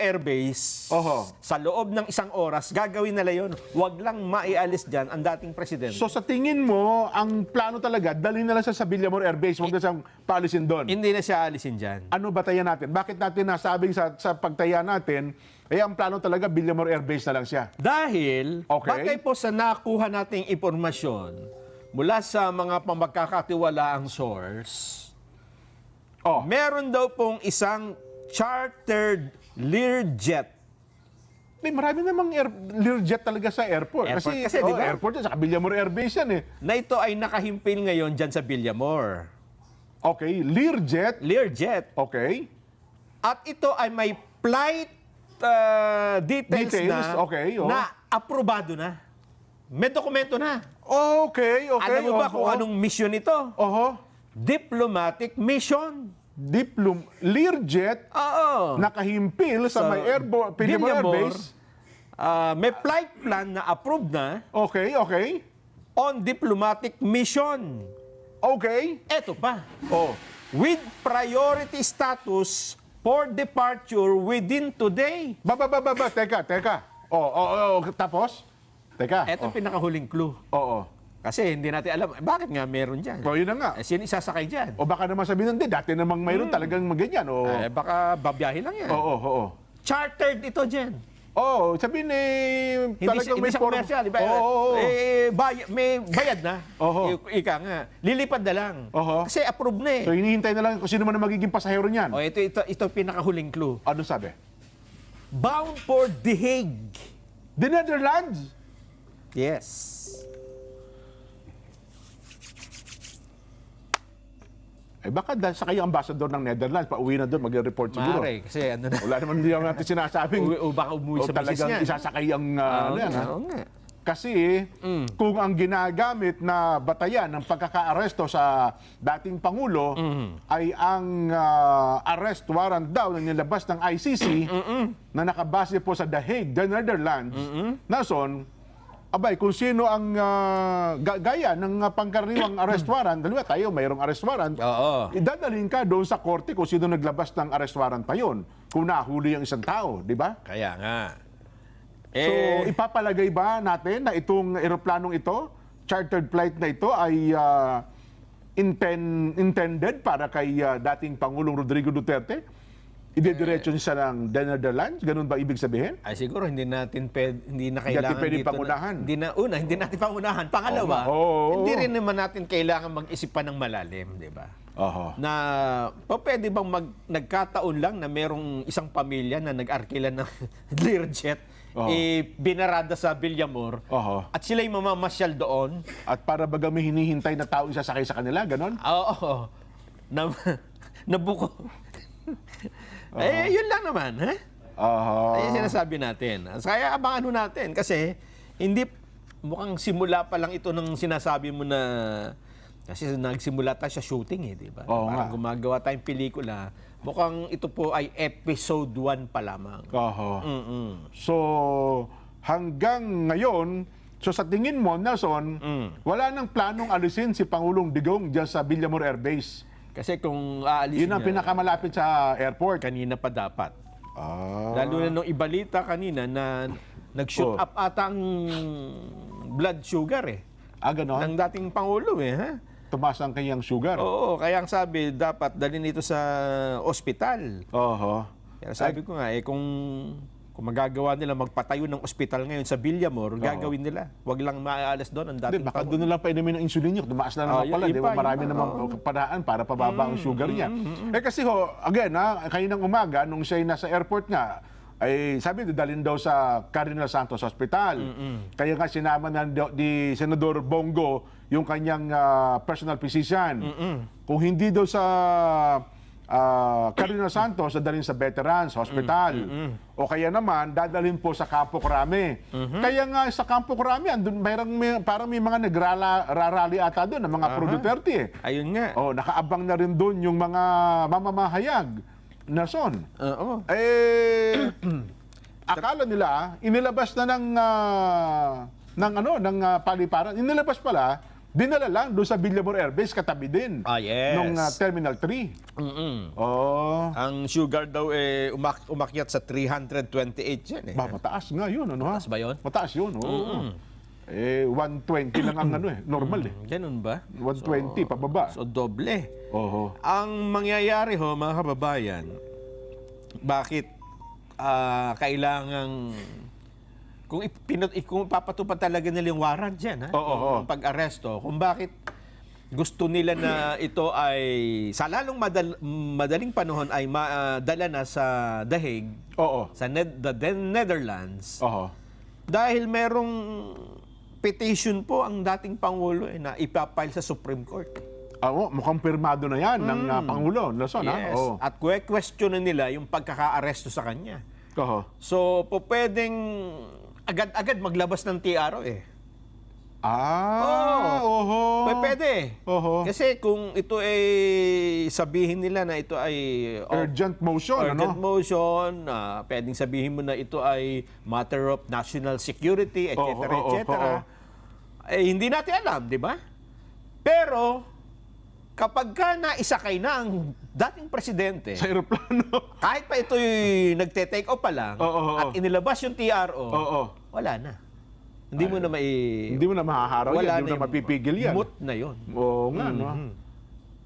Air Base, Oho. sa loob ng 1 oras, gagawin nila yun. Huwag lang maialis dyan ang dating presidente. So sa tingin mo, ang plano talaga, dalhin na lang siya sa Villamor Air Base, huwag na siyang paalisin doon. Hindi na siya alisin dyan. Ano batayan natin? Bakit natin nasabing sa pagtaya natin, ang plano talaga, Villamor Air Base na lang siya? Dahil, Okay. bagay po sa nakuha nating impormasyon mula sa mga pamagkakatiwalaang source, Oh, meron daw pong isang chartered Learjet. may marami namang Learjet talaga sa airport. Airport kasi, di ba? Airport yan, saka Villamor Air Base yan eh. Na ito ay nakahimpil ngayon dyan sa Villamor. Okay, Learjet. Learjet. Okay. At ito ay may flight details na, okay, oh. na aprobado na. May dokumento na. Okay. Alam mo ba kung oho. anong mission ito? Oho. Diplomatic mission. Learjet, Oo. nakahimpil sa may Villamor Air Villamor, Base. may flight plan na approved na Okay. on diplomatic mission. Okay. Eto pa. Oh. With priority status for departure within today. Teka. Tapos? Teka. Eto pinakahuling clue. Oo. Kasi hindi natin alam, bakit nga meron dyan? O, yun na nga. Sino isasakay dyan? O baka naman sabihin hindi, dati namang mayroon talagang ganyan. O, Baka babiyahe lang yan. oo. Chartered ito dyan. Oo, sabihin talagang Hindi siya form- commercial. Diba? Oo. May bayad na. Oho. Ika nga. Lilipad na lang. Oho. Kasi approved na eh. So hinihintay na lang kung sino man ang magiging pasahero niyan. Ito pinakahuling clue. Ano sabi? Bound for The Hague. The Netherlands? Yes. Baka dahil sa kayo ambassador ng Netherlands, pauwi na doon, mag-report siguro. Mare, kasi ano na. Wala naman din natin sinasabing Baka umuwi sa misis talagang niya. isasakay ang ano yan. Ha? Oo nga. Kasi kung ang ginagamit na batayan ng pagkaka-aresto sa dating Pangulo ay ang arrest warrant daw na nilabas ng ICC na nakabase po sa The Hague, the Netherlands, nason, abay, kung sino ang gaya ng pangkaraniwang arrest warrant, dalawa tayo, mayroong arrest warrant, Oo. idadalhin ka doon sa korte kung sino naglabas ng arrest warrant pa yun, kung nahuli ang isang tao, di ba? Kaya nga. So, ipapalagay ba natin na itong eroplanong ito, chartered flight na ito ay intended para kay dating Pangulong Rodrigo Duterte? Idediretso siya ng The Netherlands? Ganun ba ibig sabihin? Ay siguro hindi na kailangan natin pwedeng dito pangunahan. Hindi natin pangunahan. Pangalawa, Oo. hindi rin naman natin kailangan mag-isip pa ng malalim, 'di ba? Oho. Na pwede bang nagkataon lang na merong isang pamilya na nag-arkila ng Learjet, binarada sa Villamor, Oho. at sila'y mamamasyal doon. At para baga may hinihintay na tao isasakay sa kanila, ganon? Oo. Nabuko. Yun lang naman, ha? Oho. Ayun sinasabi natin. Kaya abangan natin kasi hindi mukhang simula pa lang ito ng sinasabi mo na kasi nagsimula tayo sa shooting di ba? Oo Parang nga. gumagawa tayong pelikula. Mukhang ito po ay episode 1 pa lamang. Oho. So, hanggang ngayon, so sa tingin mo, Nelson, wala nang planong alisin si Pangulong Digong dyan sa Villamor Air Base. Kasi kung aalisin Yun ang niya, pinakamalapit sa airport. kanina pa dapat. Ah. Lalo na nung ibalita kanina na nag-shoot up ata ang blood sugar Ganon? ng dating Pangulo ha? Tumaas ang kanyang sugar. Oo, kaya ang sabi, dapat dalhin ito sa ospital. Oho. Kaya sabi ko nga, kung magagawa nila magpatayo ng ospital ngayon sa Villamor, gagawin nila. Huwag lang maaalas doon ang Hindi, dating baka Pangulo. doon na lang painumin ng insulin niyo. Tumaas na naman yun pala. Di ba? pa, Marami yun pa, namang paraan para pababa ang sugar niya. Kasi again, kaninang umaga, nung siya'y nasa airport nga, ay sabi, dadalhin daw sa Cardinal Santos Hospital. Kaya nga sinama na ni Senador Bongo yung kanyang personal physician. Kung hindi daw sa Cardinal Santos, dadalhin sa Veterans Hospital. O kaya naman, dadalhin po sa Campo Crame. Kaya nga sa Campo Crame, andun, parang may mga nagrarally ata doon, ng mga pro-Duterte. Ayun nga. Nakaabang na rin doon yung mga mamamahayag. Nason. Oo. Akala nila, inilabas na ng paliparan. Inilabas pala dinala lang doon sa Villamor Air Base, katabi din. Yes. Nung Terminal 3. Oh. Ang sugar daw umakyat sa 328 yan eh. Ba, mataas nga yun, ano ha? Mataas ba yun? Mataas yun, oo. 120 lang ang ano normal eh. Ganun ba? 120, pababa. So doble. Oho. Ang mangyayari ho, mga kababayan, bakit kailangang kung papatupad talaga nila yung warrant dyan, ha? Oo. Yung pag-aresto, kung bakit gusto nila na ito ay sa lalong madaling panahon ay madala na sa The Hague, Oo. sa the Netherlands, Oho. dahil merong petition po ang dating Pangulo na ipapile sa Supreme Court. Mukhang pirmado na yan ng Pangulo, Luzon, ha? Yes. Oo. At questionan nila yung pagkaka-aresto sa kanya. Oho. So, po pwedeng agad-agad maglabas ng TRO eh. Oho. Pwede. Oho. Kasi kung ito ay sabihin nila na ito ay Urgent motion, urgent ano? motion, pwedeng sabihin mo na ito ay matter of national security, etc. Oo. Eh, hindi natin alam, di ba? Pero, kapag ka naisakay na ang dating presidente, Sa aeroplano. kahit pa ito'y nagte-take off pa lang, Oo. at inilabas yung TRO, Oo. wala na. Hindi mo na Hindi mo na mahaharap yan, hindi mo na mapipigil yan. Moot na yun. Oo nga, no?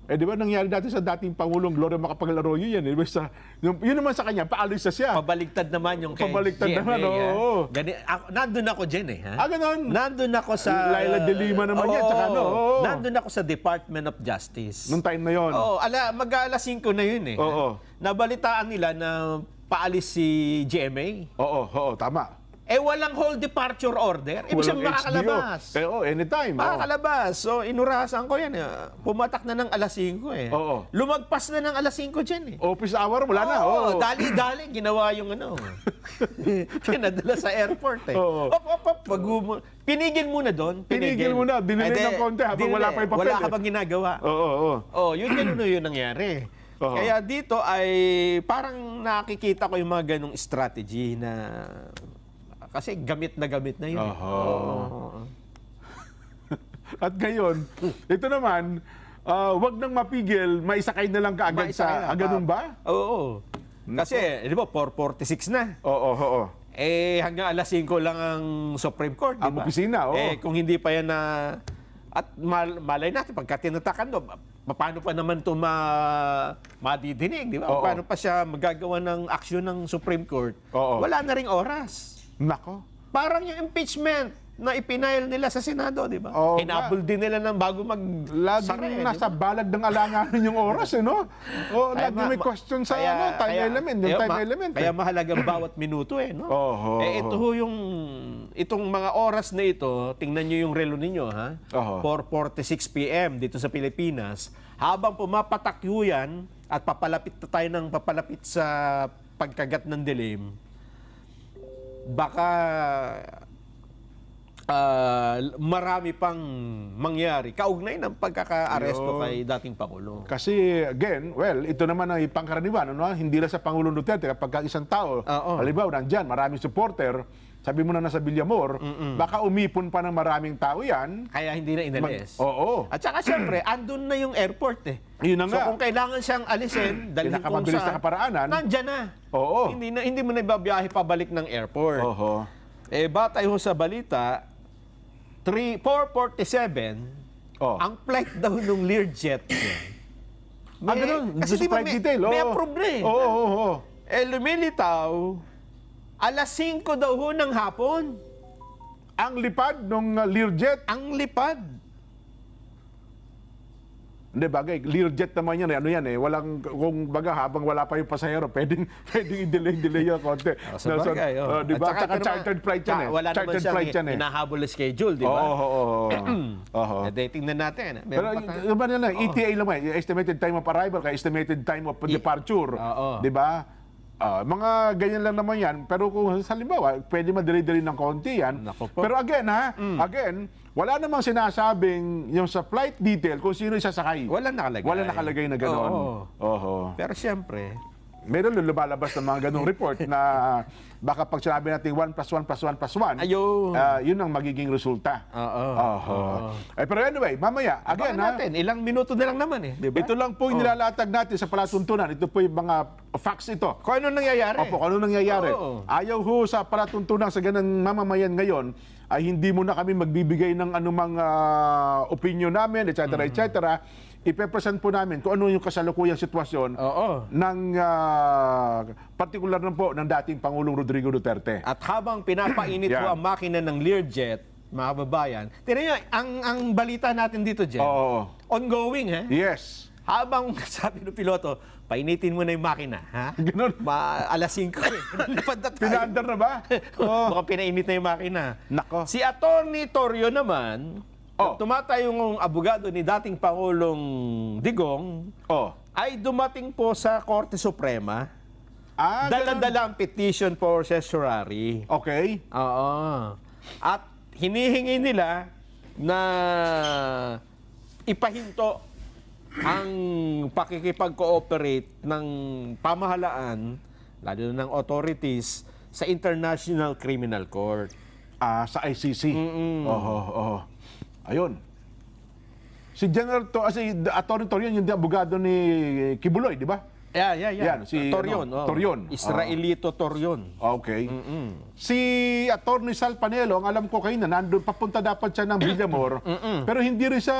Eh, di ba nangyari dati sa dating Pangulong Gloria Macapagal Arroyo yan? Eh? Basta, yun naman sa kanya, paalis na siya. Pabaligtad naman yung kay Pabaligtad GMA. naman, oo. Nandun ako dyan eh. Ha? Ganon. Nandun ako sa... Laila de Lima naman yan, Oo. tsaka ano, oo. Nandun ako sa Department of Justice. Nung time na yon. Oo, mag-alas 5 na yun eh. Oo. Nabalitaan nila na paalis si GMA. Oo, tama. Eh, walang whole departure order. Ibig sabihin makakalabas. Anytime. Makakalabas. So, inurasan ko yan. Pumatak na ng alas 5 eh. Oo. Lumagpas na ng alas 5 dyan eh. Office hour, wala na. Oo. Dali-dali, ginawa yung ano. Pinadala sa airport eh. Oo. Pinigil muna doon. Pinigil muna, dinilay ng konti habang wala pa yung papel. Wala ka bang ginagawa? Oo. Oh, yun yung nangyari. Oo. Kaya dito ay parang nakikita ko yung mga ganong strategy na kasi gamit na yun. Oo. At ngayon, ito naman, wag nang mapigil, maisakay na lang kaagad sa... ganun ba? Oo. Kasi, di ba, 4:46 na. Oo. Eh, hanggang alas 5 lang ang Supreme Court, di ba? Ang opisina, oo. Eh, kung hindi pa yan na... At malay natin, pagka tinatakan do, paano pa naman ito madidinig, di ba? Oo. Paano pa siya magagawa ng aksyon ng Supreme Court? Oo. Wala na ring oras. Nako. Parang yung impeachment na ipinail nila sa Senado, di ba? Oo Hinabol din nila ng bago Laging nasa balag ng alanganin yung oras, no? Lagi may question sa time element, yung time element. Kaya mahalagang bawat minuto no? Oo. Ito ho itong mga oras na ito, tingnan nyo yung relo ninyo, ha? Oo. 4:46 p.m. dito sa Pilipinas. Habang pumapatak yan at papalapit na tayo ng papalapit sa pagkagat ng dilim, baka marami pang mangyari kaugnay ng pagkaka-aresto kay dating Pangulo. Kasi again, ito naman ay pangkaraniwan, ano? Hindi lang sa Pangulong Duterte, kapag isang tao, halimbawa nandyan, maraming supporter, sabi mo na nasa Villamor, baka umipon pa ng maraming tao yan. Kaya hindi na inalis. Oo. At saka siyempre, andun na yung airport eh. Yun na nga. So kung kailangan siyang alisin, dalhin kung Pinakamabilis na kaparaanan. nandyan na. Oo. Hindi mo na ibabiyahe pabalik ng airport. Oo. Eh, batay ho sa balita, 4:47, ang flight daw nung Learjet. Ganun. Kasi di ba Flight detail. may Oo. approve na eh. Oo. Eh, lumilitaw, alas 5 daw ho ng hapon. Ang lipad ng Learjet. Ang lipad. Hindi, bagay. Learjet naman yan. Ano yan eh. Walang, kung baga habang wala pa yung pasahero, pwedeng i-delay yung konti. Sa bagay, Di ba? At saka Tsaka chartered flight yan eh. Wala naman Chartered siyang flight yan eh. hinahabol na schedule, di ba? Oo. Tingnan natin. Pero yung ba nila, ETA lang yung estimated time of arrival, kaya estimated time of departure. Oo. Di ba? Mga ganyan lang naman yan. Pero kung halimbawa, pwede madali-dali ng konti yan. Nako po. Pero again, wala namang sinasabing yung sa flight detail kung sino isasakay. Wala nakalagay. Wala nakalagay na gano'n. Oo. Oo. Pero siyempre, meron lumalabas ng mga ganong report na baka pag sinabi natin 1 plus 1 plus 1 plus 1, Ayun. yun ang magiging resulta. Oo. Pero anyway, mamaya, again, Baka natin, ilang minuto na lang naman eh. Di ba? ito lang po yung nilalatag natin sa palatuntunan. Ito po yung mga facts ito. Kung ano nangyayari. Opo, kung ano nangyayari. Oo. Ayaw ho sa palatuntunan sa ganang mamamayan ngayon, ay hindi muna kami magbibigay ng anumang opinion namin, etc. etc. Ipe-present po namin kung ano yung kasalukuyang sitwasyon Oo. ng particular na po ng dating Pangulong Rodrigo Duterte. At habang pinapainit Yan. po ang makina ng Learjet, mga kababayan, tingnan nyo, ang balita natin dito, Jen, Oo. ongoing, ha? Yes. Habang sabi ng piloto, painitin mo na yung makina, ha? Ganun. Alas 5 eh. Lipad na tayo. Pinaandar na ba? Mukhang pinainit na yung makina. Nako. Si Atty. Torio naman, tumatayong abogado ni dating Pangulong Digong, Oh. ay dumating po sa Korte Suprema. Ganun. Dala-dala ang petition for certiorari. Okay. Oo. At hinihingi nila na ipahinto ang pakikipag-cooperate ng pamahalaan, lalo na ng authorities, sa International Criminal Court. Sa ICC. Oho. Ayun. Si Atty. Torion, yung abogado ni Kibuloy, di ba? Yeah. Yan, si, Torion. Torion. Israelito Torion. Okay. Si Atty. Sal Panelo, ang alam ko kayo na nandun, papunta dapat siya ng Villamor, pero hindi rin siya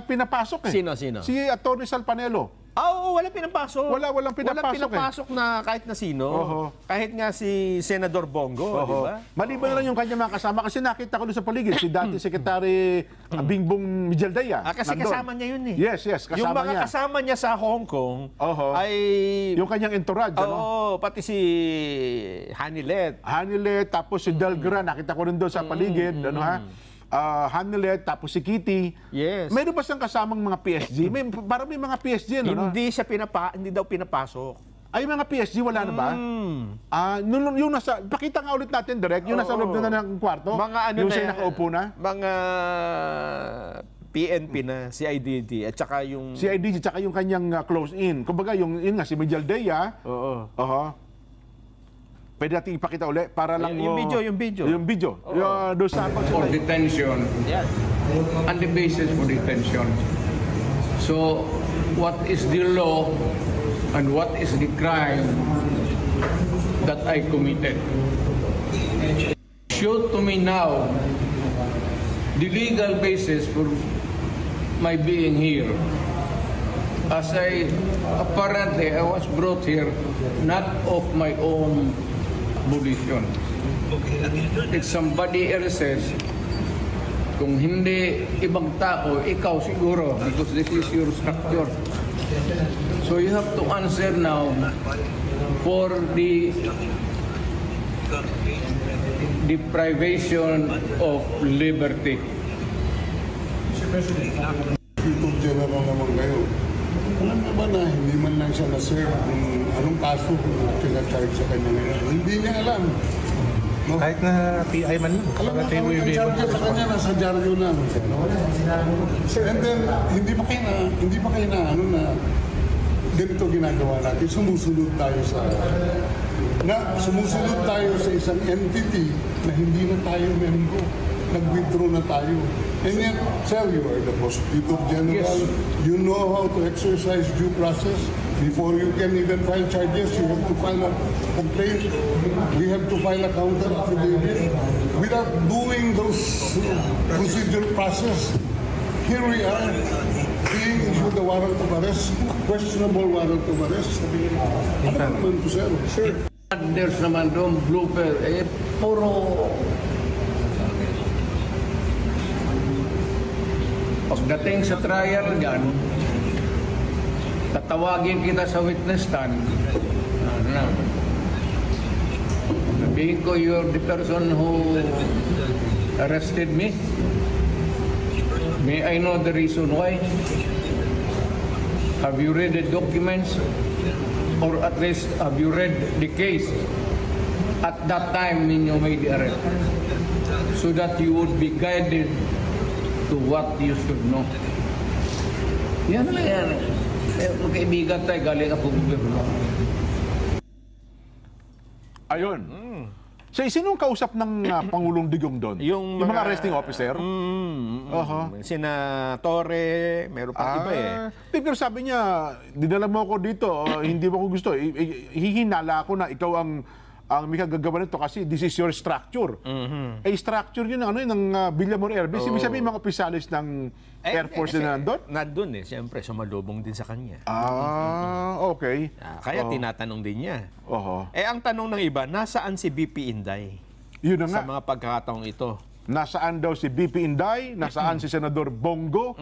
pinapasok eh. Sino? Si Atty. Sal Panelo. Oo, walang pinapasok. Walang pinapasok Walang pinapasok na kahit na sino. Oho. Kahit nga si Senador Bongo, di ba? Maliban na lang yung kanyang mga kasama kasi nakita ko doon sa paligid si dati Secretary Bingbong Mijaldaya. Kasi nandun. kasama niya yun eh. Yes, kasama yung mga niya. kasama niya sa Hong Kong Oho. ay... Yung kanyang entourage, ano? Oo, pati si Hanilet. Hanilet, tapos si Delgra, nakita ko rin doon sa paligid, ano ha? Hanilet, tapos si Kitty. Yes. Mayroon ba siyang kasamang mga PSG? Parang may mga PSG, ano? Hindi daw pinapasok. Ay, mga PSG, wala na ba? Yung nasa, pakita nga ulit natin direct, yung nasa loob na ng kwarto, Mga ano yung na siya yan, nakaupo na. Mga PNP na, CIDD, at saka yung... Si IDG, tsaka yung kanyang close-in. Kumbaga, yun nga, si Mijaldea. Oo. Pwede natin ipakita ulit para lang... Yung video. Yung video. Doon sa For detention Yan. and the basis for detention. So, what is the law and what is the crime that I committed? Show to me now the legal basis for my being here. As apparently I was brought here not of my own volition. It's somebody else's. Kung hindi ibang tao, ikaw siguro, because this is your structure. So you have to answer now for the deprivation of liberty. Attorney General naman ngayon. Alam mo ba na hindi man lang siya na-serve kung anong kaso kung pinacharge sa kanya ngayon? Hindi niya alam. No? Kahit na PI man lang. Alam mo, Bakit kung ang charge sa kanya, nasa dyaryo na. And then, hindi pa kayo na, ganito ginagawa natin. Sumusunod tayo sa isang entity na hindi na tayo membro. Nag-withdraw na tayo. And yet, sir, you are the Prosecutor General. Yes. You know how to exercise due process. Before you can even file charges, you have to file a complaint. We have to file a counter affidavit. Without doing those procedure process, here we are, being issued a warrant of arrest, questionable warrant of arrest. Ano naman to, sir? Sir. There's naman doon blooper, puro pagdating sa trial dyan, tatawagin kita sa witness stand. Sabihin ko, you're the person who arrested me. May I know the reason why? Have you read the documents? Or at least, have you read the case at that time when you made the arrest? So that you would be guided to what you should know. Yan lang yan. Kaibigan tayo, galing ako gobyerno. Ayun. So, sinong kausap ng Pangulong Digong doon? Yung mga mga- arresting officer? Oho. Sina Torre, meron pang iba eh. Pero sabi niya, dinala mo ako dito, hindi mo ko gusto. Hihinala ako na ikaw ang may kagagawa nito kasi this is your structure. Structure yun ng Villamor Air Base. Ibig sabihin mga opisyalis ng Air Force na nandun? Nandun eh, siyempre, sumalubong din sa kanya. Okay. Kaya tinatanong din niya. Oho. Ang tanong ng iba, nasaan si BP Inday Yun na nga. sa mga pagkakataong ito? Nasaan daw si BP Inday? Nasaan si Senador Bongo?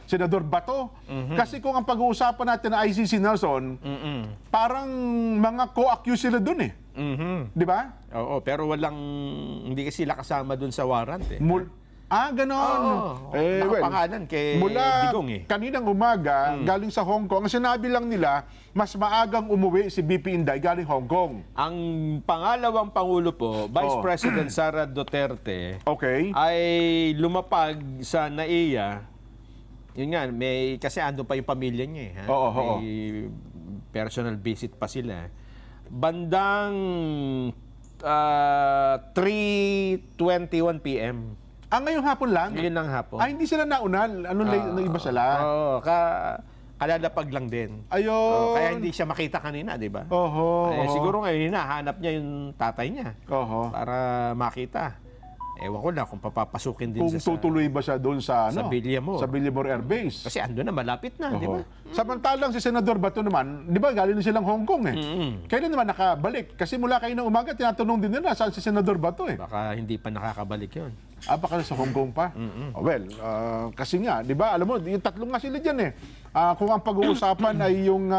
Senador Bato? Kasi kung ang pag-uusapan natin na ICC Nelson, parang mga co-accused sila dun eh. Di ba? Oo, pero hindi kasi sila kasama dun sa warrant eh. Ganon. Oo. Nakapangalan kay mula Digong eh. kaninang umaga, galing sa Hong Kong, ang sinabi lang nila, mas maagang umuwi si BP Inday galing Hong Kong. Ang pangalawang pangulo po, Vice President Sara Duterte, Okay. ay lumapag sa NAIA. Yun nga, kasi ando pa yung pamilya niya eh. Ha? Oo. May personal visit pa sila. Bandang 3:21 p.m. Ngayong hapon lang? Yun lang hapon. Hindi sila nauna. Iba sila? Oo, kalalapag lang din. Ayun. Kaya hindi siya makita kanina, di ba? Oho. Siguro ngayon, hinahanap niya yung tatay niya Oho. para makita. Ewan ko na kung papapasukin din Kung siya tutuloy ba siya doon sa Villamor. Sa Villamor Air Base. Kasi ando na, malapit na, di ba? Samantalang si Senador Bato naman, di ba galing na silang Hong Kong eh. Kailan naman nakabalik? Kasi mula kayo ng umaga, tinatanong din nila saan si Senador Bato eh. Baka hindi pa nakakabalik yun. Baka sa Hong Kong pa? Kasi nga, di ba, alam mo, yung tatlong nga sila dyan eh. Kung ang pag-uusapan ay yung